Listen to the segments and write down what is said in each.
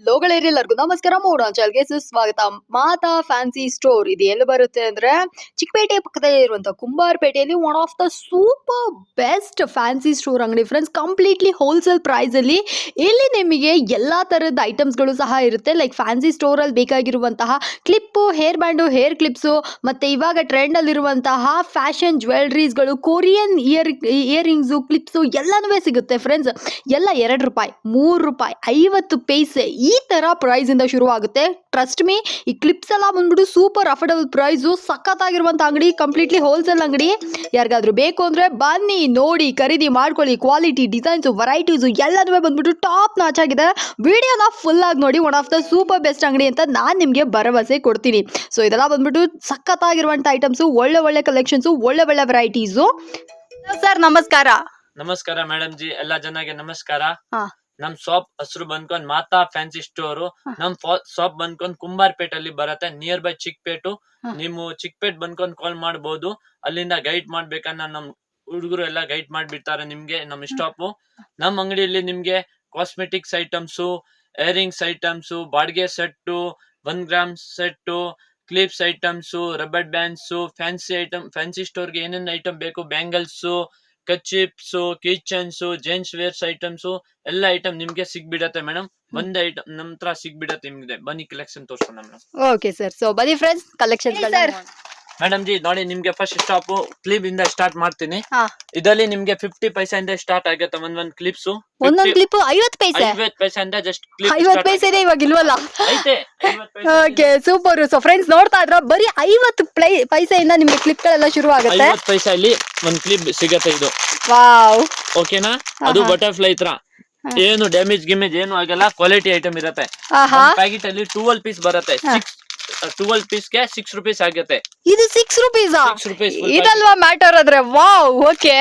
ಲೋಗಳೆಲ್ಲರಿಗೂ ನಮಸ್ಕಾರ ಮೂಡಾಂಚಲ್ಗೆ ಸುಸ್ವಾಗತ. ಮಾತಾ fancy store ಇದು ಎಲ್ಲಿ ಬರುತ್ತೆ ಅಂದ್ರೆ ಚಿಕ್ಕಪೇಟೆ ಪಕ್ಕದಲ್ಲಿ ಇರುವಂತಹ ಕುಂಬಾರಪೇಟೆಯಲ್ಲಿ one of the super best fancy store ಅಂಗಡಿ ಫ್ರೆಂಡ್ಸ್. ಕಂಪ್ಲೀಟ್ಲಿ ಹೋಲ್ಸೇಲ್ ಪ್ರೈಸ್ ಅಲ್ಲಿ ಇಲ್ಲಿ ನಿಮಗೆ ಎಲ್ಲಾ ತರದ ಐಟಮ್ಸ್ ಗಳು ಸಹ ಇರುತ್ತೆ. ಲೈಕ್ ಫ್ಯಾನ್ಸಿ ಸ್ಟೋರ್ ಅಲ್ಲಿ ಬೇಕಾಗಿರುವಂತಹ clip, hair band, hair clips, ಮತ್ತೆ ಇವಾಗ ಟ್ರೆಂಡ್ ಅಲ್ಲಿ ಇರುವಂತಹ ಫ್ಯಾಷನ್ ಜ್ಯುವೆಲರೀಸ್ ಗಳು, ಕೊರಿಯನ್ ಇಯರಿಂಗ್ಸ್, ಕ್ಲಿಪ್ಸ್ ಎಲ್ಲಾನು ಸಿಗುತ್ತೆ ಫ್ರೆಂಡ್ಸ್. ಎಲ್ಲ ₹2, ₹3, 50 ಪೈಸೆ ಈ ತರ ಪ್ರೈಸ್ ಇಂದ ಶುರು ಆಗುತ್ತೆ. ಟ್ರಸ್ಟ್ ಮೀ, ಈ ಕ್ಲಿಪ್ಸ್ ಎಲ್ಲ ಬಂದ್ಬಿಟ್ಟು ಸೂಪರ್ ಅಫೋರ್ಡಬಲ್ ಪ್ರೈಸ್, ಸಖತ್ತಾಗಿರುವಂತ ಅಂಗಡಿ, ಕಂಪ್ಲೀಟ್ಲಿ ಹೋಲ್ಸೇಲ್ ಅಂಗಡಿ. ಯಾರಿಗಾದ್ರೂ ಬೇಕು ಅಂದ್ರೆ ಬನ್ನಿ, ನೋಡಿ, ಖರೀದಿ ಮಾಡ್ಕೊಳ್ಳಿ. ಕ್ವಾಲಿಟಿ, ಡಿಸೈನ್ಸ್, ವೆರೈಟೀಸ್ ಎಲ್ಲನೂ ಬಂದ್ಬಿಟ್ಟು ಟಾಪ್ ನಾಚ್ ಆಗಿದೆ. ವಿಡಿಯೋನ ಫುಲ್ ಆಗಿ ನೋಡಿ. One of the super best ಅಂಗಡಿ ಅಂತ ನಾನು ನಿಮಗೆ ಭರವಸೆ ಕೊಡ್ತೀನಿ. ಸೊ ಇದೆಲ್ಲ ಬಂದ್ಬಿಟ್ಟು ಸಖತ್ತಾಗಿರುವಂತ ಐಟಮ್ಸ್, ಒಳ್ಳೆ ಒಳ್ಳೆ ಕಲೆಕ್ಷನ್ಸ್, ಒಳ್ಳೆ ಒಳ್ಳೆ ವೆರೈಟೀಸ್. ಸರ್ ನಮಸ್ಕಾರ. ನಮಸ್ಕಾರ ಮೇಡಮ್ ಜಿ, ಎಲ್ಲಾ ಜನಗೆ ನಮಸ್ಕಾರ. ನಮ್ ಶಾಪ್ ಹೆಸರು ಬಂದ್ಕೊಂಡ್ ಮಾತಾ ಫ್ಯಾನ್ಸಿ ಸ್ಟೋರ್. ನಮ್ ಶಾಪ್ ಬಂದ್ಕೊಂಡ್ ಕುಂಬಾರಪೇಟೆಯಲ್ಲಿ ಬರುತ್ತೆ, ನಿಯರ್ ಬೈ ಚಿಕ್ಕಪೇಟು. ನೀವು ಚಿಕ್ಕಪೇಟ್ ಬಂದ್ಕೊಂಡ್ ಕಾಲ್ ಮಾಡಬಹುದು. ಅಲ್ಲಿಂದ ಗೈಡ್ ಮಾಡ್ಬೇಕನ್ನ ನಮ್ ಹುಡುಗರು ಎಲ್ಲ ಗೈಡ್ ಮಾಡ್ಬಿಡ್ತಾರೆ ನಿಮ್ಗೆ. ನಮ್ ಸ್ಟಾಪ್ ನಮ್ ಅಂಗಡಿಯಲ್ಲಿ ನಿಮ್ಗೆ ಕಾಸ್ಮೆಟಿಕ್ಸ್ ಐಟಮ್ಸ್, ಇಯರಿಂಗ್ಸ್ ಐಟಮ್ಸ್, ಬಾಡಿಗೆ set, 1 gram set, clips items, rubber bands, fancy item, fancy ಸ್ಟೋರ್ಗೆ ಏನೇನ್ ಐಟಮ್ ಬೇಕು, ಬ್ಯಾಂಗಲ್ಸ್, ಕಚಿಪ್ಸ್, ಕಿಚನ್ಸ್, ಜೆಂಟ್ಸ್ ವೇರ್ಸ್ ಐಟಮ್ಸ್ ಎಲ್ಲ ಐಟಮ್ ನಿಮ್ಗೆ ಸಿಗ್ಬಿಡತ್ತೆ ಮೇಡಮ್. ಒಂದ್ ಐಟಮ್ ನಮ್ ಹತ್ರ ಸಿಗ್ಬಿಡತ್ತೆ ನಿಮ್ಗೆ. ಬನ್ನಿ ಕಲೆಕ್ಷನ್ ತೋರ್ಸೋಣ ಮೇಡಮ್. ಓಕೆ ಸರ್, ಸೊ ಬನ್ನಿ ಫ್ರೆಂಡ್ಸ್, ಕಲೆಕ್ಷನ್ ಮೇಡಮ್ ಜಿ ನೋಡಿ, ನಿಮ್ಗೆ ಫಸ್ಟ್ ಸ್ಟಾಪ್ ಕ್ಲಿಪ್ ಇಂದ ಸ್ಟಾರ್ಟ್ ಮಾಡ್ತೀನಿ. ಇದರಲ್ಲಿ ನಿಮ್ಗೆ 50 ಪೈಸೆಯಿಂದ ಸ್ಟಾರ್ಟ್ ಆಗುತ್ತೆ ಒಂದೊಂದ್ ಕ್ಲಿಪ್ಸ್. ಒಂದೊಂದು ಕ್ಲಿಪ್ 50 ಪೈಸೆ. 50 ಪೈಸೆಯಿಂದ ಜಸ್ಟ್ ಕ್ಲಿಪ್ 50 ಪೈಸೆ ಇದೆ ಇವಾಗ ಇಲ್ವಲ್ಲ? ಐತೆ. Okay, super. ಸೊ ಫ್ರೆಂಡ್ಸ್ ನೋಡ್ತಾ ಇದ್ರ ಬರೀ 50 ಪೈಸೆಯಿಂದ ನಿಮ್ಗೆ ಕ್ಲಿಪ್ ಗಳೆಲ್ಲ ಶುರು ಆಗುತ್ತೆ. 50 ಪೈಸೆಯಲ್ಲಿ ಒಂದ್ ಕ್ಲಿಪ್ ಸಿಗತ್ತೆ. ಇದು ವಾವ್, ಓಕೆನಾ? ಅದು ಬಟರ್ಫ್ಲೈ ತರ ಏನು ಡ್ಯಾಮೇಜ್ ಗಿಮೇಜ್ ಏನು ಆಗಲ್ಲ, ಕ್ವಾಲಿಟಿ ಐಟಮ್ ಇರುತ್ತೆ. ಪ್ಯಾಕೆಟ್ ಅಲ್ಲಿ 12 ಪೀಸ್ ಬರುತ್ತೆ. 12 ಪೀಸ್ಗೆ ₹6 ಆಗುತ್ತೆ. ಇದು ₹6? ₹6 ಇದಲ್ವಾ ಮ್ಯಾಟರ್ ಆದ್ರೆ. Wow, okay.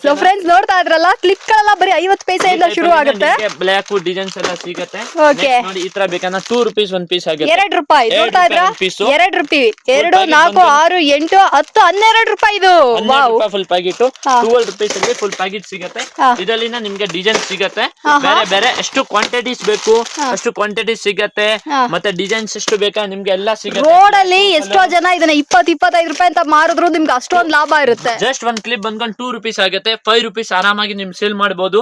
ಸೊ ಫ್ರೆಂಡ್ಸ್ ನೋಡ್ತಾ ಇದ್ರಲ್ಲ, ಕ್ಲಿಪ್ ಗಳೆಲ್ಲ ಬರೀ 50 ಪೈಸೆಯಿಂದ ಶುರು ಆಗುತ್ತೆ. ಬ್ಲಾಕ್ ಡಿಸೈನ್ಸ್ ಎಲ್ಲ ಸಿಗುತ್ತೆ. ಓಕೆ ನೋಡಿ, ಈ ತರ ಬೇಕಂದ್ರೆ ₹2 ಒಂದ್ ಪೀಸ್ ಆಗುತ್ತೆ. ₹2 ನೋಡ್ತಾ ಇದ್ರ? ₹2, 2, 4, 6, 8, 10, ₹12 ಇದು. ವಾವ್, ಫುಲ್ ಪ್ಯಾಕೆಟ್ ₹12 ಅಲ್ಲಿ ಫುಲ್ ಪ್ಯಾಕೆಟ್ ಸಿಗುತ್ತೆ. ಇದರಲ್ಲಿ ನಿಮ್ಗೆ ಡಿಸೈನ್ ಸಿಗುತ್ತೆ ಬೇರೆ ಬೇರೆ. ಎಷ್ಟು ಕ್ವಾಂಟಿಟೀಸ್ ಬೇಕು ಅಷ್ಟು ಕ್ವಾಂಟಿಟೀಸ್ ಸಿಗತ್ತೆ. ಮತ್ತೆ ಡಿಸೈನ್ಸ್ ಎಷ್ಟು ಬೇಕಾ ನಿಮ್ಗೆ ಎಲ್ಲ ಸಿಗುತ್ತೆ. ರೋಡ್ ಅಲ್ಲಿ ಎಷ್ಟೋ ಜನ ಇದನ್ನ ₹20-25 ಅಂತ ಮಾರಿದ್ರು ನಿಮ್ಗೆ ಅಷ್ಟೊಂದ್ ಲಾಭ ಇರುತ್ತೆ. ಜಸ್ಟ್ ಒಂದ್ ಕ್ಲಿಪ್ ಬಂದ್ಕೊಂಡು ₹2 ಆಗುತ್ತೆ. ₹5 ಆರಾಮಾಗಿ ನಿಮ್ ಸೇಲ್ ಮಾಡಬಹುದು.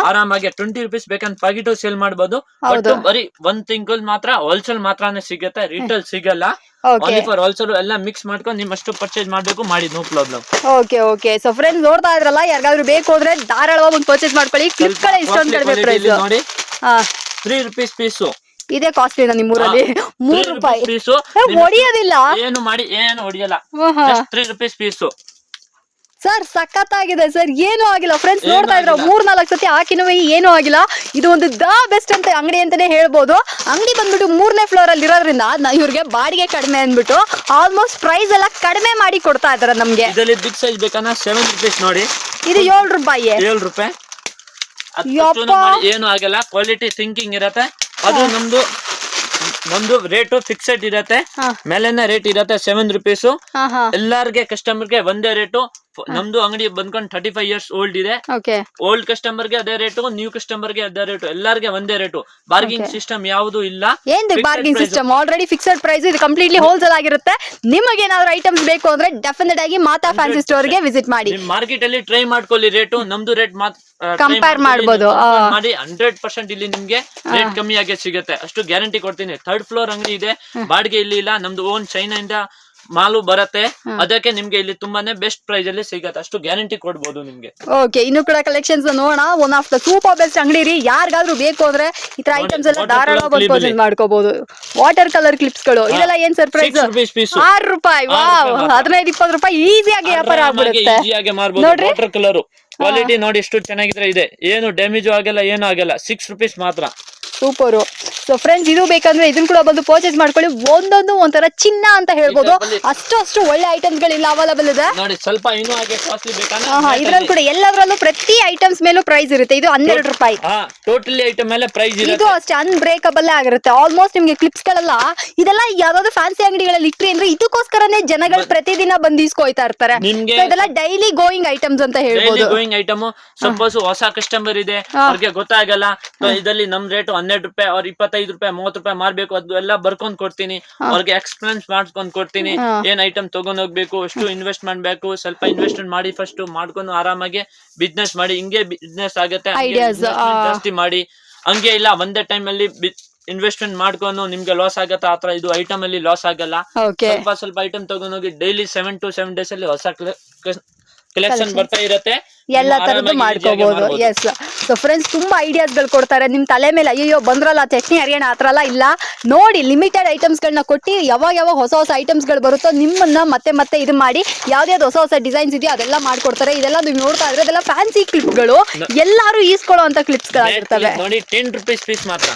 ಆರಾಮಾಗಿ ₹20 ಬೇಕಂತ ಪ್ಯಾಕೆಟ್ ಸೇಲ್ ಮಾಡಬಹುದು. ಬರೀ ಒಂದ್ ತಿಂಗಳು ಮಾತ್ರ ಹೋಲ್ಸೇಲ್ ಮಾತ್ರನೇ ಸಿಗುತ್ತೆ, ರಿಟೇಲ್ ಸಿಗಲ್ಲ. ಫಾರ್ ಹೋಲ್ಸೇಲ್ ಎಲ್ಲ ಮಿಕ್ಸ್ ಮಾಡ್ಕೊಂಡು ನಿಮ್ ಅಷ್ಟು ಪರ್ಚೇಸ್ ಮಾಡ್ಬೇಕು, ಮಾಡಿ, no problem. Okay okay. So friends ನೋಡ್ತಾ ಇದ್ರಲ್ಲ, ಯಾರಿಗಾದ್ರೂ ಬೇಕು ಅಂದ್ರೆ ಧಾರಾಳವಾಗಿ ಒಂದು ಪರ್ಚೇಸ್ ಮಾಡ್ಕೊಳ್ಳಿ. ಕ್ಲಿಪ್ ಗಳೇ ಇಷ್ಟೊಂದು ಕಡಿಮೆ ಪ್ರೈಸ್ ನೋಡಿ. ₹3 ಪೀಸು. ಇದೇ ಕಾಸ್ಟ್ಲಿನ ನಿಮ್ಮೂರಲ್ಲಿ? ₹3 ಪೀಸು ಹೊಡಿಯೋದಿಲ್ಲ, ಏನು ಮಾಡಿ ಏನು ಹೊಡಿಯಲ್ಲ. ₹3 ಪೀಸು ಸರ್. ಸಖತ್ತಾಗಿದೆ ಸರ್, ಏನು ಆಗಿಲ್ಲ. ಫ್ರೆಂಡ್ಸ್ ನೋಡ್ತಾ ಇದ್ರ 3-4 ಸತಿ ಹಾಕಿನೂ ಏನು ಆಗಿಲ್ಲ. ಇದು ಒಂದು ದ ಬೆಸ್ಟ್ ಅಂತ ಅಂಗಡಿ ಅಂತಾನೆ ಹೇಳ್ಬೋದು. ಅಂಗಡಿ ಬಂದ್ಬಿಟ್ಟು 3ನೇ ಫ್ಲೋರ್ ಅಲ್ಲಿ ಇರೋದ್ರಿಂದ ಇವ್ರಿಗೆ ಬಾಡಿಗೆ ಕಡಿಮೆ ಅಂದ್ಬಿಟ್ಟು ಆಲ್ಮೋಸ್ಟ್ ಪ್ರೈಸ್ ಎಲ್ಲ ಕಡಿಮೆ ಮಾಡಿ ಕೊಡ್ತಾ ಇದಾರೆ ನಮ್ಗೆ. ಇದರಲ್ಲಿ ಬಿಗ್ ಸೈಜ್ ಬೇಕನ್ನ ₹7 ನೋಡಿ. ಇದು ₹7. ₹7 ಏನು ಆಗಲ್ಲ. ಕ್ವಾಲಿಟಿ ಥಿಂಕಿಂಗ್ ಇರತ್ತೆ. ಅದು ನಮ್ದು ರೇಟು ಫಿಕ್ಸೆಡ್ ಇರತ್ತೆ. ಮೇಲೆನೆ ರೇಟ್ ಇರತ್ತೆ ₹7. ಎಲ್ಲಾರ್ಗೆ ಕಸ್ಟಮರ್ಗೆ ಒಂದೇ ರೇಟು. ನಮ್ದು ಅಂಗಡಿ ಬಂದ್ಕೊಂಡು 35 ಇಯರ್ಸ್ ಓಲ್ಡ್ ಇದೆ. ಓಲ್ಡ್ ಕಸ್ಟಮರ್ಗೆ ಅದೇ ರೇಟು, ನ್ಯೂ ಕಸ್ಟಮರ್ಗೆ ಅದೇ ರೇಟು, ಎಲ್ಲಾರ್ಗೆ ಒಂದೇ ರೇಟು. ಬಾರ್ಗಿಂಗ್ ಸಿಸ್ಟಮ್ ಯಾವುದು ಇಲ್ಲ. ಏನ್ bargaining system? Already fixed price. ಇದು ಕಂಪ್ಲೀಟ್ಲಿ ಹೋಲ್ಸೇಲ್ ಆಗಿರುತ್ತೆ. ನಿಮಗೆ ಏನಾದ್ರು ಐಟಮ್ಸ್ ಬೇಕು ಅಂದ್ರೆ ಡೆಫಿನೆಟ್ ಆಗಿ ಮಾತಾ ಫ್ಯಾನ್ಸಿ ಸ್ಟೋರ್ ಗೆ ವಿಸಿಟ್ ಮಾಡಿ. ಮಾರ್ಕೆಟ್ ಅಲ್ಲಿ ಟ್ರೈ ಮಾಡ್ಕೊಳ್ಳಿ ರೇಟು. ನಮ್ದು ರೇಟ್ ಕಂಪೇರ್ ಮಾಡಬಹುದು. ಮಾಡಿ 100% ಇಲ್ಲಿ ನಿಮ್ಗೆ ರೇಟ್ ಕಮ್ಮಿ ಆಗಿ ಸಿಗುತ್ತೆ, ಅಷ್ಟು ಗ್ಯಾರಂಟಿ ಕೊಡ್ತೀನಿ. 3rd ಫ್ಲೋರ್ ಅಂಗಡಿ ಇದೆ, ಬಾಡಿಗೆ ಇಲ್ಲಿ ಇಲ್ಲ. ನಮ್ದು ಓನ್ ಚೈನಾ ಇಂದ ಮಾಲು ಬರುತ್ತೆ. ಅದಕ್ಕೆ ನಿಮ್ಗೆ ಇಲ್ಲಿ ತುಂಬಾನೇ ಬೆಸ್ಟ್ ಪ್ರೈಸ್ ಅಲ್ಲಿ ಸಿಗತ್ತೆ, ಅಷ್ಟು ಗ್ಯಾರಂಟಿ ಕೊಡ್ಬೋದು ನಿಮ್ಗೆ. ಓಕೆ, ಇನ್ನು ಕೂಡ ಕಲೆಕ್ಷನ್ಸ್ ನೋಡೋಣ. One of the super best ಅಂಗಡಿ ರೀ. ಯಾರಿಗಾದ್ರೂ ಬೇಕು ಅಂದ್ರೆ ಈ ತರ ಐಟಮ್ಸ್ ಎಲ್ಲ ಧಾರಾಳವಾಗಿ ಪರ್ಚೇಸ್ ಮಾಡ್ಕೋಬಹುದು. ವಾಟರ್ ಕಲರ್ ಕ್ಲಿಪ್ಸ್ ಗಳು ಇದೆಲ್ಲ ಏನ್ ಸರ್ ಪ್ರೈಸ್? ₹6. ವಾವ್, ₹15-20 ಈಸಿಯಾಗಿ ವ್ಯಾಪಾರ ಆಗ್ಬಿಡುತ್ತೆ. ನೋಡ್ರಿ, ವಾಟರ್ ಕಲರ್ ಕ್ವಾಲಿಟಿ ನೋಡಿ ಎಷ್ಟು ಚೆನ್ನಾಗಿದ್ರೆ ಇದೆ. ಏನು ಡ್ಯಾಮೇಜ್ ಆಗಲ್ಲ, ಏನು ಆಗಲ್ಲ. ₹6 ಮಾತ್ರ. ಸೂಪರ್. ಸೊ ಫ್ರೆಂಡ್ಸ್, ಇದು ಬೇಕಂದ್ರೆ ಇದನ್ನ ಕೂಡ ಬಂದು ಪರ್ಚೇಸ್ ಮಾಡ್ಕೊಳ್ಳಿ. ಒಂದೊಂದು ಒಂಥರ ಚಿನ್ನ ಅಂತ ಹೇಳ್ಬೋದು. ಅಷ್ಟು ಒಳ್ಳೆ ಐಟಮ್ಸ್ ಗಳಿಲ್ಲ ಅವೈಲೇಬಲ್ ಇದೆ ನೋಡಿ. ಸ್ವಲ್ಪ ಇನ್ನೂ ಹಾಗೆ ಕಾಸ್ಟ್ಲಿ ಬೇಕಂದ್ರೆ ಇದ್ರಲ್ಲಿ ಕೂಡ ಎಲ್ಲದರಲ್ಲೂ ಪ್ರತಿ ಐಟಮ್ಸ್ ಮೇಲೂ ಪ್ರೈಸ್ ಇರುತ್ತೆ. ಇದು ₹12. ಟೋಟಲಿ ಐಟಮ್ ಮೇಲೆ ಪ್ರೈಸ್ ಇರುತ್ತೆ. ಇದು ಅಷ್ಟೇ ಅನ್ಬ್ರೇಕಬಲ್ ಆಗಿರುತ್ತೆ. ಆಲ್ಮೋಸ್ಟ್ ನಿಮ್ಗೆ ಕ್ಲಿಪ್ಸ್ ಗಳೆಲ್ಲ ಇದೆಲ್ಲ ಯಾವ್ದಾದ್ರು ಫ್ಯಾನ್ಸಿ ಅಂಗಡಿಗಳಲ್ಲಿ ಇಟ್ರಿ ಅಂದ್ರೆ ಇದಕ್ಕೋಸ್ಕರನೇ ಜನಗಳು ಪ್ರತಿದಿನ ಬಂದು ಇಸ್ಕೊಯ್ತಾ ಇರ್ತಾರೆ. ಇದೆಲ್ಲ ಡೈಲಿ ಗೋಯಿಂಗ್ ಐಟಮ್ಸ್ ಅಂತ ಹೇಳ್ಬೋದು. Going item. ಸಪೋಸ್ ಹೊಸ ಕಸ್ಟಮರ್ ಇದೆ, ಅವ್ರಿಗೆ ಗೊತ್ತಾಗಲ್ಲ. ಇದರಲ್ಲಿ ನಮ್ ರೇಟ್ ₹12 ಅವ್ರ ₹25 ₹30 ಮಾರ್ಬೇಕು ಅದು ಎಲ್ಲ ಬರ್ಕೊಂಡ್ ಕೊಡ್ತೀನಿ. ಅವ್ರಿಗೆ ಎಕ್ಸ್ಪ್ಲೇನ್ಸ್ ಮಾಡ್ಕೊಂಡ್ ಕೊಡ್ತೀನಿ. ಏನ್ ಐಟಮ್ ತಗೊಂಡ್ ಹೋಗ್ಬೇಕು, ಎಷ್ಟು ಇನ್ವೆಸ್ಟ್ ಮಾಡ್ಬೇಕು, ಸ್ವಲ್ಪ ಇನ್ವೆಸ್ಟ್ಮೆಂಟ್ ಮಾಡಿ ಫಸ್ಟ್ ಮಾಡ್ಕೊಂಡು ಆರಾಮಾಗಿ ಬಿಸ್ನೆಸ್ ಮಾಡಿ. ಹಿಂಗೆ ಬಿಸ್ನೆಸ್ ಆಗುತ್ತೆ. ಜಾಸ್ತಿ ಮಾಡಿ ಹಂಗೆ ಇಲ್ಲ ಒಂದೇ ಟೈಮ್ ಅಲ್ಲಿ ಇನ್ವೆಸ್ಟ್ಮೆಂಟ್ ಮಾಡ್ಕೊಂಡು ನಿಮ್ಗೆ ಲಾಸ್ ಆಗತ್ತ ಆತರ ಇದು ಐಟಮ್ ಅಲ್ಲಿ ಲಾಸ್ ಆಗಲ್ಲ. ಸ್ವಲ್ಪ ಐಟಮ್ ತಗೊಂಡೋಗಿ ಡೈಲಿ 7 to 7 days ಅಲ್ಲಿ ಹೊಸ ಕಲೆಕ್ಷನ್ ಬರ್ತಾ ಇರುತ್ತೆ. ಎಲ್ಲ ತರದ್ದು ಮಾಡ್ಕೋಬಹುದು. ಎಸ್, ಸೊ ಫ್ರೆಂಡ್ಸ್ ತುಂಬಾ ಐಡಿಯಾಸ್ ಗಳು ಕೊಡ್ತಾರೆ. ನಿಮ್ ತಲೆ ಮೇಲೆ ಅಯ್ಯೋ ಬಂದ್ರಲ್ಲ ಚಟ್ನಿ ಹರಿಯೋಣ ಆತರ ಎಲ್ಲ ಇಲ್ಲ. ನೋಡಿ ಲಿಮಿಟೆಡ್ ಐಟಮ್ಸ್ ಗಳನ್ನ ಕೊಟ್ಟು ಯಾವಾಗ ಹೊಸ ಐಟಮ್ಸ್ ಗಳು ಬರುತ್ತೋ ನಿಮ್ಮನ್ನ ಮತ್ತೆ ಇದು ಮಾಡಿ ಯಾವ್ದಾವ್ದು ಹೊಸ ಡಿಸೈನ್ಸ್ ಇದೆಯೋ ಅದೆಲ್ಲ ಮಾಡ್ಕೊಡ್ತಾರೆ. ಇದೆಲ್ಲ ನೀವು ನೋಡ್ತಾ ಇದ್ರೆ ಇದೆಲ್ಲ ಫ್ಯಾನ್ಸಿ ಕ್ಲಿಪ್ ಗಳು, ಎಲ್ಲಾರು ಈಸ್ಕೊಳ್ಳೋ ಅಂತ ಕ್ಲಿಪ್ಸ್ ಗಳಾಗಿರ್ತವೆ. ನೋಡಿ ₹10 ಪೀಸ್ ಮಾತ್ರ.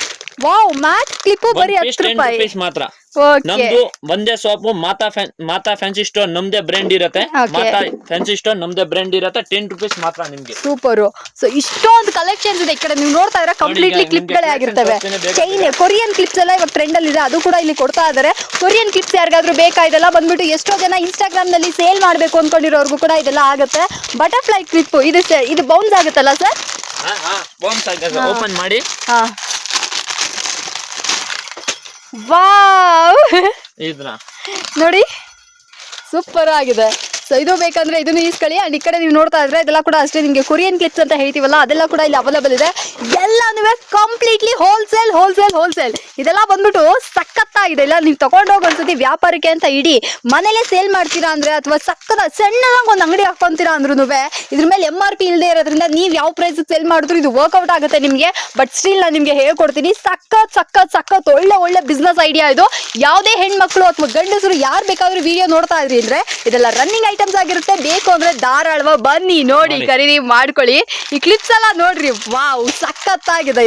ವಾವ್, ಮ್ಯಾಟ್ ಕ್ಲಿಪ್ ಬರೀ ₹10 ಮಾತ್ರ. ನಮ್ದು ಒಂದೇ ಶಾಪ್ ಮಾತಾ ಫ್ಯಾನ್ಸಿ ಸ್ಟೋರ್ ನಮ್ದೇ ಬ್ರ್ಯಾಂಡ್ ಇರುತ್ತೆ. ಮಾತಾ ಫ್ಯಾನ್ಸಿ ಸ್ಟೋರ್ ನಮ್ದೇ ಬ್ರ್ಯಾಂಡ್ ಇರುತ್ತೆ. ₹10 ಮಾತ್ರ ನಿಮ್ಗೆ. ಸೂಪರ್. ಸೊ ಇಷ್ಟೊಂದು ಕಲೆಕ್ಷನ್ಸ್ ಇದೆ. ಈ ಕಡೆ ನೀವು ನೋಡ್ತಾ ಇದ್ರೆ ಕಂಪ್ಲೀಟ್ಲಿ ಕ್ಲಿಪ್ ಗಳೇ ಆಗಿರ್ತವೆ. ಚೈನ್ ಕೊರಿಯನ್ ಕ್ಲಿಪ್ಸ್ ಎಲ್ಲ ಇವಾಗ ಟ್ರೆಂಡ್ ಅಲ್ಲಿ ಇದೆ, ಅದು ಕೂಡ ಇಲ್ಲಿ ಕೊಡ್ತಾ ಇದಾರೆ. ಕೊರಿಯನ್ ಕ್ಲಿಪ್ಸ್ ಯಾರಿಗಾದ್ರೂ ಬೇಕಾ ಇದೆಲ್ಲ ಬಂದ್ಬಿಟ್ಟು ಎಷ್ಟೋ ಜನ ಇನ್ಸ್ಟಾಗ್ರಾಮ್ ನಲ್ಲಿ ಸೇಲ್ ಮಾಡ್ಬೇಕು ಅನ್ಕೊಂಡಿರೋರ್ಗು ಕೂಡ ಇದೆಲ್ಲ ಆಗುತ್ತೆ. ಬಟರ್ಫ್ಲೈ ಕ್ಲಿಪ್ ಇದು ಬೌನ್ಸ್ ಆಗುತ್ತಲ್ಲ ಸರ್? ಬೌನ್ಸ್ ಆಗುತ್ತೆ. ಓಪನ್ ಮಾಡಿ. ವಾವ್, ನೋಡಿ ಸೂಪರ್ ಆಗಿದೆ. ಸೊ ಇದು ಬೇಕಂದ್ರೆ ಇದನ್ನು ಈಸ್ಕೊಳ್ಳಿ. ಅಂಡ್ ಈ ಕಡೆ ನೀವು ನೋಡ್ತಾ ಇದ್ರೆ ಇದೆಲ್ಲ ಕೂಡ ಅಷ್ಟೇ, ನಿಮಗೆ ಕೊರಿಯನ್ ಕ್ಲಿಪ್ಸ್ ಅಂತ ಹೇಳ್ತೀವಲ್ಲ ಅದೆಲ್ಲ ಕೂಡ ಇಲ್ಲಿ ಅವೈಲೇಬಲ್ ಇದೆ. ಎಲ್ಲಾನು ಕಂಪ್ಲೀಟ್ಲಿ ಹೋಲ್ಸೇಲ್. ಇದೆಲ್ಲ ಬಂದ್ಬಿಟ್ಟು ಸಖತ್ತಾಗಿದೆ. ಇಲ್ಲ ನೀವು ತಗೊಂಡೋಗಿ ಒಂದ್ಸತಿ ವ್ಯಾಪಾರಕ್ಕೆ ಅಂತ ಇಡಿ, ಮನೇಲೆ ಸೇಲ್ ಮಾಡ್ತೀರಾ ಅಂದ್ರೆ ಅಥವಾ ಸಣ್ಣದಾಗಿ ಒಂದು ಅಂಗಡಿ ಹಾಕೊಂತೀರಾ ಅಂದ್ರೂ ಇದ್ರ ಮೇಲೆ MRP ಇಲ್ಲದೆ ಇರೋದ್ರಿಂದ ನೀವು ಯಾವ ಪ್ರೈಸ್ ಸೇಲ್ ಮಾಡಿದ್ರು ಇದು ವರ್ಕ್ಔಟ್ ಆಗುತ್ತೆ ನಿಮಗೆ. ಬಟ್ ಸ್ಟಿಲ್ ನಾನು ನಿಮ್ಗೆ ಹೇಳ್ಕೊಡ್ತೀನಿ, ಸಖತ್ ಒಳ್ಳೆ ಬಿಸ್ನೆಸ್ ಐಡಿಯಾ ಇದು. ಯಾವುದೇ ಹೆಣ್ಮಕ್ಳು ಅಥವಾ ಗಂಡಸರು ಯಾರು ಬೇಕಾದ್ರೂ ವಿಡಿಯೋ ನೋಡ್ತಾ ಇದ್ರಿ ಅಂದ್ರೆ ಇದೆಲ್ಲ ರನ್ನಿಂಗ್ ಐಟಮ್ಸ್ ಆಗಿರುತ್ತೆ. ಬೇಕು ಅಂದ್ರೆ ಧಾರಾಳವ ಬನ್ನಿ ನೋಡಿ ಖರೀದಿ ಮಾಡ್ಕೊಳ್ಳಿ. ಈ ಕ್ಲಿಪ್ಸ್ ಎಲ್ಲ ನೋಡ್ರಿ, ವಾವ್ ಸಖತ್ತಾಗಿದೆ.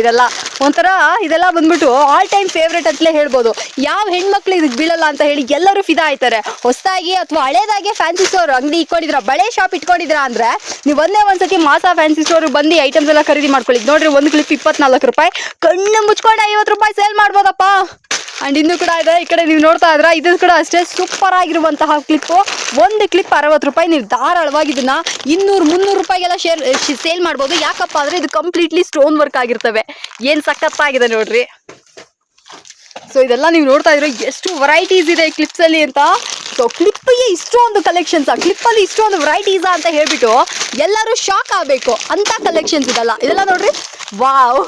ಇದೆಲ್ಲ ಬಂದ್ಬಿಟ್ಟು ಆಲ್ ಟೈಮ್ ಫೇವ್ರೇಟ್ ಅಂತಲೇ ಹೇಳ್ಬೋದು. ಯಾವ ಹೆಣ್ಮಕ್ಳು ಇದಕ್ಕೆ ಬೀಳಲ್ಲ ಅಂತ ಹೇಳಿ ಎಲ್ಲರೂ ಫಿದಾ ಆಯ್ತಾರೆ. ಹೊಸದಾಗಿ ಅಥವಾ ಹಳೇದಾಗಿ ಫ್ಯಾನ್ಸಿ ಸ್ಟೋರ್ ಅಂಗಡಿ ಇಟ್ಕೊಂಡಿದ್ರ, ಬಳೆ ಶಾಪ್ ಇಟ್ಕೊಂಡಿದ್ರ ಅಂದ್ರೆ ನೀವು ಒಂದ್ಸತಿ ಮಾಸಾ ಫ್ಯಾನ್ಸಿ ಸ್ಟೋರ್ ಬಂದು ಐಟಮ್ಸ್ ಎಲ್ಲ ಖರೀದಿ ಮಾಡ್ಕೊಳ್ಳಿ. ನೋಡ್ರಿ, ಒಂದು ಕ್ಲಿಪ್ ₹24, ಕಣ್ಣು ಮುಚ್ಕೊಂಡು ₹50 ಸೇಲ್ ಮಾಡ್ಬೋದಪ್ಪ. ಅಂಡ್ ಇನ್ನು ಕೂಡ ಇದೆ. ಈ ಕಡೆ ನೀವು ನೋಡ್ತಾ ಇದ್ರ ಇದು ಕೂಡ ಅಷ್ಟೇ ಸೂಪರ್ ಆಗಿರುವಂತಹ ಕ್ಲಿಪ್. ಒಂದು ಕ್ಲಿಪ್ ₹60. ನೀವು ಧಾರಾಳವಾಗಿ ಇದನ್ನ ₹200-300 ಸೇಲ್ ಮಾಡ್ಬೋದು. ಯಾಕಪ್ಪ ಅಂದ್ರೆ ಇದು ಕಂಪ್ಲೀಟ್ಲಿ ಸ್ಟೋನ್ ವರ್ಕ್ ಆಗಿರ್ತವೆ. ಏನ್ ಸಖತ್ತಾಗಿದೆ ನೋಡ್ರಿ. ಸೊ ಇದೆಲ್ಲ ನೀವು ನೋಡ್ತಾ ಇದ್ರೆ ಎಷ್ಟು ವೆರೈಟೀಸ್ ಇದೆ ಈ ಕ್ಲಿಪ್ಸ್ ಅಲ್ಲಿ ಅಂತ. ಸೊ ಕ್ಲಿಪ್ಗೆ ಇಷ್ಟೊಂದು ಕಲೆಕ್ಷನ್ಸ್, ಕ್ಲಿಪ್ ಅಲ್ಲಿ ಇಷ್ಟೊಂದು ವೆರೈಟೀಸ್ ಅಂತ ಹೇಳ್ಬಿಟ್ಟು ಎಲ್ಲರೂ ಶಾಕ್ ಆಗಬೇಕು ಅಂತ ಕಲೆಕ್ಷನ್ಸ್ ಇದೆಲ್ಲ ನೋಡ್ರಿ. ವಾವ್,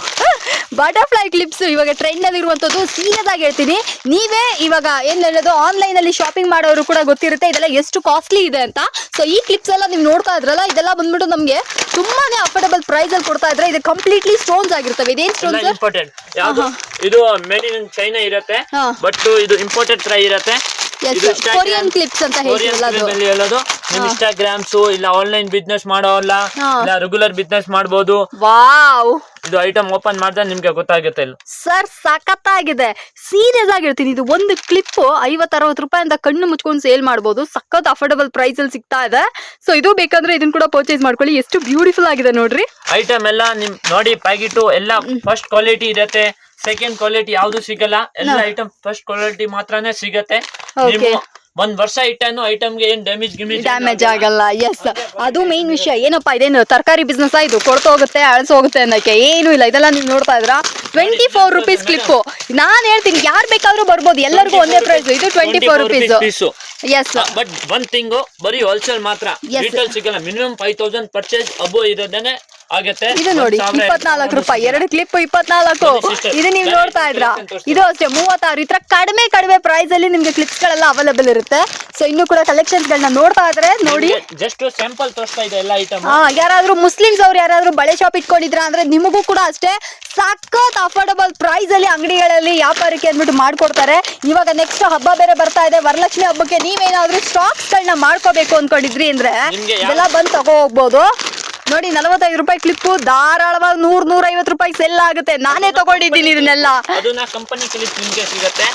ಬಟರ್ಫ್ಲೈ ಕ್ಲಿಪ್ಸ್ ಇವಾಗ ಟ್ರೆಂಡ್ ಅಲ್ಲಿ ಇರುವಂತದ್ದು. ಸೀರಿಯಸ್ ಆಗಿ ಹೇಳ್ತೀನಿ, ನೀವೇ ಇವಾಗ ಏನ್ ಹೇಳೋದು ಆನ್ಲೈನ್ ಅಲ್ಲಿ ಶಾಪಿಂಗ್ ಮಾಡೋರು ಕೂಡ ಗೊತ್ತಿರುತ್ತೆ ಇದೆಲ್ಲ ಎಷ್ಟು ಕಾಸ್ಟ್ಲಿ ಇದೆ ಅಂತ. ಸೊ ಈ ಕ್ಲಿಪ್ಸ್ ಎಲ್ಲ ನೀವು ನೋಡ್ತಾ ಇದ್ರಲ್ಲ ಇದೆಲ್ಲ ಬಂದ್ಬಿಟ್ಟು ನಮ್ಗೆ ತುಂಬಾನೇ ಅಫೋರ್ಡಬಲ್ ಪ್ರೈಸ್ ಅಲ್ಲಿ ಕೊಡ್ತಾ ಇದ್ರೆ. ಇದು ಕಂಪ್ಲೀಟ್ಲಿ ಸ್ಟೋನ್ಸ್ ಆಗಿರ್ತವೆ. ಇದೇನ್ ಸ್ಟೋನ್ಸ್? ಇದು ಮೇಡ್ ಇನ್ ಚೈನಾ ಇರುತ್ತೆ, ಬಟ್ ಇದು ಇಂಪೋರ್ಟೆಡ್ ಟ್ರೈ ಇರುತ್ತೆ. ಕೊರಿಯನ್ ಕ್ಲಿಪ್ಸ್ ಅಂತ ಹೇಳೋದು. ಇನ್ಸ್ಟಾಗ್ರಾಮ್ಸ್ ಇಲ್ಲ ಆನ್ಲೈನ್ ಬಿಸ್ನೆಸ್ ಮಾಡೋಲ್ಲ, ರೆಗ್ಯುಲರ್ ಬಿಸ್ನೆಸ್ ಮಾಡಬಹುದು. ವಾವ್, ಇದು ಐಟಮ್ ಓಪನ್ ಮಾಡಿದ್ರೆ ನಿಮ್ಗೆ ಗೊತ್ತಾಗುತ್ತೆ. ಸರ್ ಸಖತ್ತಾಗಿದೆ, ಸೀರಿಯಸ್ ಆಗಿರ್ತೀನಿ. ಇದು ಒಂದು ಕ್ಲಿಪ್ ₹50-60 ಅಂತ ಕಣ್ಣು ಮುಚ್ಕೊಂಡು ಸೇಲ್ ಮಾಡಬಹುದು. ಸಖತ್ ಅಫೋರ್ಡಬಲ್ ಪ್ರೈಸ್ ಅಲ್ಲಿ ಸಿಗ್ತಾ ಇದೆ. ಸೊ ಇದು ಬೇಕಂದ್ರೆ ಇದನ್ನ ಕೂಡ ಪರ್ಚೇಸ್ ಮಾಡ್ಕೊಳ್ಳಿ. ಎಷ್ಟು ಬ್ಯೂಟಿಫುಲ್ ಆಗಿದೆ ನೋಡ್ರಿ. ಐಟಮ್ ಎಲ್ಲ ನಿಮ್ ನೋಡಿ, ಪ್ಯಾಕೆಟ್ ಎಲ್ಲ ಫಸ್ಟ್ ಕ್ವಾಲಿಟಿ ಇರುತ್ತೆ. ಸೆಕೆಂಡ್ ಕ್ವಾಲಿಟಿ ಯಾವ್ದು ಸಿಗಲ್ಲ. ಎಲ್ಲ ಐಟಮ್ ಫಸ್ಟ್ ಕ್ವಾಲಿಟಿ ಮಾತ್ರನೇ ಸಿಗತ್ತೆ. ನೀವು ಒಂದ್ ವರ್ಷ ಇಟ್ಟನು ಐಟಮ್ಗೆ ಏನ್ ಡ್ಯಾಮೇಜ್ ಆಗಲ್ಲ. ಎಸ್, ಅದು ಮೇನ್ ವಿಷಯ. ಏನಪ್ಪಾ ಇದೇನು ತರಕಾರಿ ಬಿಸ್ನೆಸ್ ಇದು ಕೊಡ್ತೋಗುತ್ತೆ ಅಳಸೋಗುತ್ತೆ ಅನ್ನಕ್ಕೆ ಏನು ಇಲ್ಲ. ಇದೆಲ್ಲ ನೀವು ನೋಡ್ತಾ ಇದ್ರ ₹24 ಕ್ಲಿಪ್. ನಾನ್ ಹೇಳ್ತೀನಿ ಯಾರು ಬೇಕಾದ್ರೂ ಬರ್ಬೋದು, ಎಲ್ಲರಿಗೂ ಒಂದೇ ಪ್ರೈಸ್. ಇದು ₹24. ಎಸ್, ಬಟ್ ಒನ್ ಥಿಂಗ್, ಬರೀ ಹೋಲ್ಸೇಲ್ ಮಾತ್ರ, ರಿಟೇಲ್ ಸಿಗಲ್ಲ. ಮಿನಿಮಮ್ 5000 ಪರ್ಚೇಸ್ ಅಬೋ ಇರೋದೇನೆ ಆಗತ್ತೆ. ಇದು ನೋಡಿ ₹24, 2 ಕ್ಲಿಪ್ $24. ಇದು ನೀವು ನೋಡ್ತಾ ಇದ್ರ ಇದು ಅಷ್ಟೇ $36. ಈ ತರ ಕಡಿಮೆ ಪ್ರೈಸ್ ಅಲ್ಲಿ ನಿಮ್ಗೆ ಕ್ಲಿಪ್ಸ್ ಗಳೆಲ್ಲ ಅವೈಲೇಬಲ್ ಇರುತ್ತೆ. ಸೊ ಇನ್ನು ಕೂಡ ಕಲೆಕ್ಷನ್ಸ್ ಗಳನ್ನ ನೋಡ್ತಾ ಇದ್ರೆ ನೋಡಿ, ಜಸ್ಟ್ ಸ್ಯಾಂಪಲ್ ತೋರಿಸ್ತಾ ಇದೆ ಎಲ್ಲ ಐಟಮ್. ಯಾರಾದ್ರೂ ಮುಸ್ಲಿಮ್ಸ್ ಅವ್ರು ಯಾರಾದ್ರೂ ಬಳೆ ಶಾಪ್ ಇಟ್ಕೊಂಡಿದ್ರ ಅಂದ್ರೆ ನಿಮಗೂ ಕೂಡ ಅಷ್ಟೇ ಸಖತ್ ಅಫೋರ್ಡಬಲ್ ಪ್ರೈಸ್ ಅಲ್ಲಿ ಅಂಗಡಿಗಳಲ್ಲಿ ವ್ಯಾಪಾರಕ್ಕೆ ಅಂದ್ಬಿಟ್ಟು ಮಾಡ್ಕೊಡ್ತಾರೆ. ಇವಾಗ ನೆಕ್ಸ್ಟ್ ಹಬ್ಬ ಬೇರೆ ಬರ್ತಾ ಇದೆ, ವರಲಕ್ಷ್ಮಿ ಹಬ್ಬಕ್ಕೆ ನೀವೇನಾದ್ರೂ ಸ್ಟಾಕ್ಸ್ ಗಳನ್ನ ಮಾಡ್ಕೋಬೇಕು ಅನ್ಕೊಂಡಿದ್ರಿ ಅಂದ್ರೆ ಇದೆಲ್ಲ ಬಂದು ತಗೋ ಹೋಗ್ಬೋದು. ನೋಡಿ, ₹45 ಕ್ಲಿಪ್ ಧಾರಾಳವಾಗಿ ₹100-150 ಸೆಲ್ ಆಗುತ್ತೆ. ನಾನೇ ತಗೊಂಡಿದ್ದೀನಿ ಇದನ್ನೆಲ್ಲ. ಅದನ್ನ ಕಂಪನಿ ಕ್ಲಿಪ್ ನಿಮಗೆ ಸಿಗುತ್ತೆ.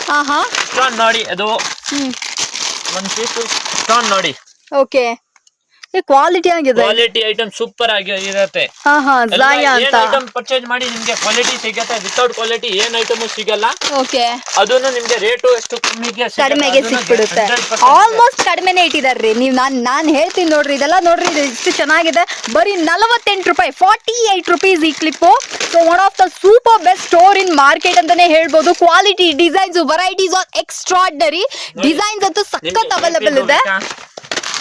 ಸ್ಟೋನ್ ನೋಡಿ, ಅದು ಒಂದು ಪೀಸ್ ಸ್ಟೋನ್ ನೋಡಿ. ಓಕೆ, ಕ್ವಾಲಿಟಿ ಆಗಿದೆ. ಕ್ವಾಲಿಟಿ ಐಟಮ್ ಸೂಪರ್ ಆಗಿ ಇರುತ್ತೆ. ಹಾ ಝಾಯಾ ಅಂತ ಐಟಮ್ ಪರ್ಚೇಸ್ ಮಾಡಿ ನಿಮ್ಗೆ ಕ್ವಾಲಿಟಿ ಸಿಗುತ್ತೆ. ವಿತೌಟ್ ಕ್ವಾಲಿಟಿ ಏನ್ ಐಟಮ್ ಸಿಗಲ್ಲ. ಓಕೆ, ಅದನ್ನು ನಿಮ್ಗೆ ರೇಟು ಎಷ್ಟು ಕಡಿಮೆಗೆ ಸಿಕ್ಬಿಡುತ್ತೆ. ಆಲ್ಮೋಸ್ಟ್ ಕಡಿಮೆನೆ ಇಟ್ಟಿದಾರ್ರಿ. ನೀವು ನಾನ್ ಹೇಳ್ತೀನಿ ನೋಡ್ರಿ, ಇದೆಲ್ಲ ನೋಡ್ರಿ, ಇದು ಇಷ್ಟು ಚೆನ್ನಾಗಿದೆ. ಬರೀ 48 ರೂಪಾಯಿ, 48 ರುಪೀಸ್ ಈ clip. So one of the super best store in market ಅಂತಾನೆ ಹೇಳ್ಬೋದು. Quality, designs, varieties are extraordinary. Designs ಅಂತೂ ಸಖತ್ ಅವೈಲೇಬಲ್ ಇದೆ.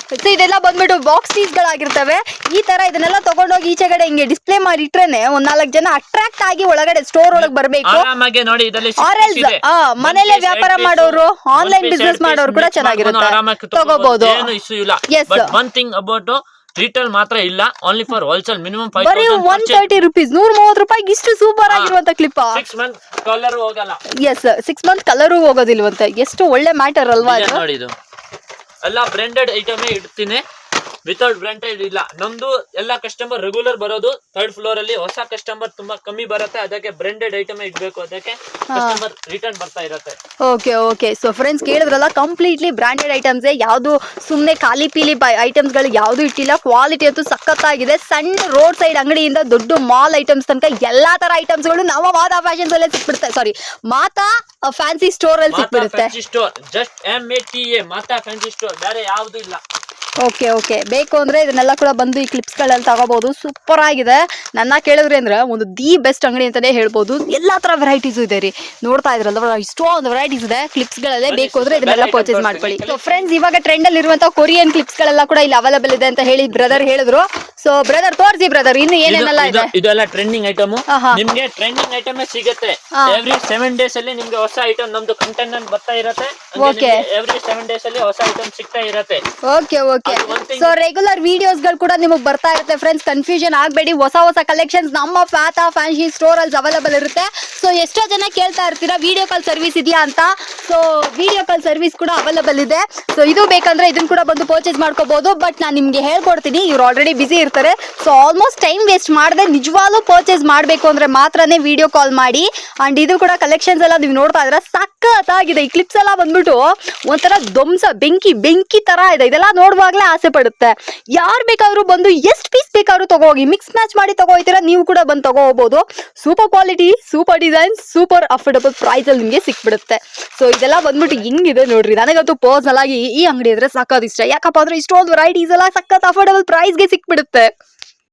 ಸೊ ಇದೆಲ್ಲ ಬಂದ್ಬಿಟ್ಟು ಬಾಕ್ಸ್ ಪೀಸ್ ಗಳಾಗಿರ್ತವೆ. ಈ ತರ ಇದನ್ನೆಲ್ಲ ತಗೊಂಡೋಗಿ ಈಚೆಗಡೆ ಹಿಂಗೆ ಡಿಸ್ಪ್ಲೇ ಮಾಡಿ ಇಟ್ರೇನೆ ಒಂದ್ 4 ಜನ ಅಟ್ರಾಕ್ಟ್ ಆಗಿ ಒಳಗಡೆ ಸ್ಟೋರ್ ಒಳಗೆ ಬರ್ಬೇಕು. ಮನೇಲೆ ವ್ಯಾಪಾರ ಮಾಡೋರು, ಆನ್ಲೈನ್ ಬಿಸ್ನೆಸ್ ಮಾಡೋರು ಕೂಡ ಚೆನ್ನಾಗಿರುತ್ತೆ, ತಗೋಬಹುದು. ಒನ್ ಥಿಂಗ್ ಅಬೌಟ್ ರಿಟೇಲ್ ಮಾತ್ರ ಇಲ್ಲ, ಓನ್ಲಿ ಫಾರ್ ಹೋಲ್ಸೇಲ್. ಮಿನಿಮಮ್ ಬರೀ 130 ರೂಪೀಸ್, 130 ರೂಪಾಯಿಗೆ ಇಷ್ಟು ಸೂಪರ್ ಆಗಿರುವಂತ ಕ್ಲಿಪ್. 6 ಮಂತ್ ಕಲರ್ ಹೋಗಲ್ಲ. ಎಸ್, 6 ಮಂತ್ ಕಲರು ಹೋಗೋದಿಲ್ವಂತೆ. ಎಷ್ಟು ಒಳ್ಳೆ ಮ್ಯಾಟರ್ ಅಲ್ವಾ ಇದು? ನೋಡಿ, ಇದು ಎಲ್ಲ ಬ್ರಾಂಡೆಡ್ ಐಟಮೇ ಇಡ್ತೀನಿ, ವಿತೌಟ್ ಬ್ರಾಂಡೆಡ್ ಇಲ್ಲ. ನಮ್ದು ಎಲ್ಲ ಕಸ್ಟಮರ್ ರೆಗ್ಯುಲರ್ ಬರೋದು 3rd ಫ್ಲೋರ್ ಅಲ್ಲಿ. ಹೊಸ ಕಸ್ಟಮರ್ ತುಂಬಾ ಕಮ್ಮಿ ಬರುತ್ತೆ, ಅದಕ್ಕೆ ಬ್ರಾಂಡೆಡ್ ಐಟಮೇ ಇಡ್ಬೇಕು, ಅದಕ್ಕೆ ಕಸ್ಟಮರ್ ರಿಟರ್ನ್ ಬರ್ತಾ ಇರುತ್ತೆ. ಓಕೆ. ಸೊ ಫ್ರೆಂಡ್ಸ್ ಕೇಳಿದ್ರಲ್ಲ, ಕಂಪ್ಲೀಟ್ಲಿ ಬ್ರಾಂಡೆಡ್ ಐಟಮ್ಸ್. ಯಾವ್ದು ಸುಮ್ನೆ ಖಾಲಿ ಪೀಲಿ ಐಟಮ್ಸ್ ಗಳು ಯಾವ್ದು ಇಟ್ಟಿಲ್ಲ. ಕ್ವಾಲಿಟಿ ಅಂತೂ ಸಖತ್ತಾಗಿದೆ. ಸಣ್ಣ ರೋಡ್ ಸೈಡ್ ಅಂಗಡಿಯಿಂದ ದೊಡ್ಡ ಮಾಲ್ ಐಟಮ್ಸ್ ತನಕ ಎಲ್ಲಾ ತರ ಐಟಮ್ಸ್ ಗಳು ನಮ್ಮ ಮಾತಾ ಫ್ಯಾಷನ್ಸ್ ಅಲ್ಲೇ ಸಿಕ್ಬಿಡುತ್ತೆ. ಸಾರಿ, ಮಾತಾ ಫ್ಯಾನ್ಸಿ ಸ್ಟೋರ್ ಅಲ್ಲಿ ಸಿಕ್ಬಿಡುತ್ತೆ. ಜಸ್ಟ್ MATA ಮಾತಾ ಫ್ಯಾನ್ಸಿ ಸ್ಟೋರ್, ಬೇರೆ ಯಾವ್ದು ಇಲ್ಲ. ಓಕೆ, ಬೇಕು ಅಂದ್ರೆ ಇದನ್ನೆಲ್ಲ ಕೂಡ ಬಂದು ಈ ಕ್ಲಿಪ್ಸ್ ಗಳಲ್ಲಿ ತಗೋಬಹುದು. ಸೂಪರ್ ಆಗಿದೆ. ನನ್ನ ಕೇಳಿದ್ರಿ ಅಂದ್ರೆ ಒಂದು ದಿ ಬೆಸ್ಟ್ ಅಂಗಡಿ ಅಂತಾನೆ ಹೇಳ್ಬೋದು. ಎಲ್ಲಾ ತರ ವೆರೈಟೀಸ್ ಇದೆ ರೀ, ನೋಡ್ತಾ ಇದ್ರಲ್ಲ, ಇಷ್ಟೊಂದು ವೆರೈಟೀಸ್ ಇದೆ. ಕ್ಲಿಪ್ಸ್ ಗಳಲ್ಲೇ ಬೇಕು ಅಂದ್ರೆ ಇದನ್ನೆಲ್ಲ ಪರ್ಚೇಸ್ ಮಾಡ್ಕೊಳ್ಳಿ. ಸೊ ಫ್ರೆಂಡ್ಸ್, ಇವಾಗ ಟ್ರೆಂಡ್ ಅಲ್ಲಿ ಇರುವಂತಹ ಕೊರಿಯನ್ ಕ್ಲಿಪ್ಸ್ ಗಳೆಲ್ಲ ಕೂಡ ಇಲ್ಲಿ ಅವೈಲೇಬಲ್ ಇದೆ ಅಂತ ಹೇಳಿ ಬ್ರದರ್ ಹೇಳಿದ್ರು. ಸೊ ಬ್ರದರ್ ತೋರಿಸಿ ಬ್ರದರ್, ಇನ್ನು ಏನೇನೆಲ್ಲ ಇದೆ. ಇದೆಲ್ಲ ಟ್ರೆಂಡಿಂಗ್ ಐಟಮ್. ನಿಮ್ಗೆ ಟ್ರೆಂಡಿಂಗ್ ಐಟಮ್ ಸಿಗುತ್ತೆ. ಎವ್ರಿ 7 ಡೇಸ್ ಅಲ್ಲಿ ನಿಮ್ಗೆ ಹೊಸ ಐಟಮ್ ನಮ್ದು ಕಂಟೆಂಟ್ ಬರ್ತಾ ಇರುತ್ತೆ. ಎವ್ರಿ 7 ಡೇಸ್ ಅಲ್ಲಿ ಹೊಸ ಐಟಮ್ ಸಿಗ್ತಾ ಇರುತ್ತೆ. ಓಕೆ. ಸೊ ರೆಗ್ಯುಲರ್ ವಿಡಿಯೋಸ್ ಗಳು ಕೂಡ ನಿಮಗೆ ಬರ್ತಾ ಇರುತ್ತೆ ಫ್ರೆಂಡ್ಸ್. ಕನ್ಫ್ಯೂಷನ್ ಆಗಬೇಡಿ, ಹೊಸ ಕಲೆಕ್ಷನ್ಸ್ ನಮ್ಮ ಮಾತಾ ಫ್ಯಾನ್ಸಿ ಸ್ಟೋರ್ ಅಲ್ಲಿ ಅವೈಲೇಬಲ್ ಇರುತ್ತೆ. ಸೊ ಎಷ್ಟೋ ಜನ ಕೇಳ್ತಾ ಇರ್ತೀರಾ ವಿಡಿಯೋ ಕಾಲ್ ಸರ್ವಿಸ್ ಇದೆಯಾ ಅಂತ. ಸೊ ವಿಡಿಯೋ ಕಾಲ್ ಸರ್ವಿಸ್ ಕೂಡ ಅವೈಲೇಬಲ್ ಇದೆ. ಸೊ ಇದು ಬೇಕಂದ್ರೆ ಇದನ್ನ ಕೂಡ ಬಂದು ಪರ್ಚೇಸ್ ಮಾಡ್ಕೋಬಹುದು. ಬಟ್ ನಾನು ನಿಮ್ಗೆ ಹೇಳ್ಕೊಡ್ತೀನಿ, ಇವ್ರು ಆಲ್ರೆಡಿ ಬಿಸಿ ಇರ್ತಾರೆ. ಸೊ ಆಲ್ಮೋಸ್ಟ್ ಟೈಮ್ ವೇಸ್ಟ್ ಮಾಡದೆ ನಿಜವಾಗ್ಲೂ ಪರ್ಚೇಸ್ ಮಾಡಬೇಕು ಅಂದ್ರೆ ಮಾತ್ರನೇ ವಿಡಿಯೋ ಕಾಲ್ ಮಾಡಿ. ಅಂಡ್ ಇದು ಕೂಡ ಕಲೆಕ್ಷನ್ಸ್ ಎಲ್ಲ ನೀವು ನೋಡ್ತಾ ಇದ್ರೆ ಸಖತ್ತಾಗಿದೆ. ಈ ಕ್ಲಿಪ್ಸ್ ಎಲ್ಲ ಬಂದ್ಬಿಟ್ಟು ಒಂಥರ ಧ್ವಂಸ, ಬೆಂಕಿ ತರ ಇದೆ. ಇದೆಲ್ಲ ನೋಡುವಾಗ್ಲೇ ಆಸೆ ಪಡುತ್ತೆ. ಯಾರು ಬೇಕಾದ್ರೂ ಬಂದು ಎಷ್ಟು ಪೀಸ್ ಬೇಕಾದ್ರೂ ತಗೋಗಿ, ಮಿಕ್ಸ್ ಮ್ಯಾಚ್ ಮಾಡಿ ತಗೋತೀರಾ, ನೀವು ಕೂಡ ಬಂದು ತಗೋಬಹುದು. Super quality, super design, super affordable price ಅಲ್ಲಿ ನಿಮಗೆ ಸಿಕ್ಬಿಡುತ್ತೆ. ಸೊ ಇದೆಲ್ಲ ಬಂದ್ಬಿಟ್ಟು ಹಿಂಗಿದೆ ನೋಡ್ರಿ. ನನಗಂತೂ ಪರ್ಸನಲ್ ಆಗಿ ಈ ಅಂಗಡಿ ಅಂದ್ರೆ ಸಖತ್ ಇಷ್ಟ. ಯಾಕಪ್ಪ ಅಂದ್ರೆ ಇಷ್ಟೊಂದು ವೆರೈಟೀಸ್ ಎಲ್ಲ ಸಖತ್ ಅಫೋರ್ಡಬಲ್ ಪ್ರೈಸ್ಗೆ ಸಿಕ್ಬಿಡುತ್ತೆ.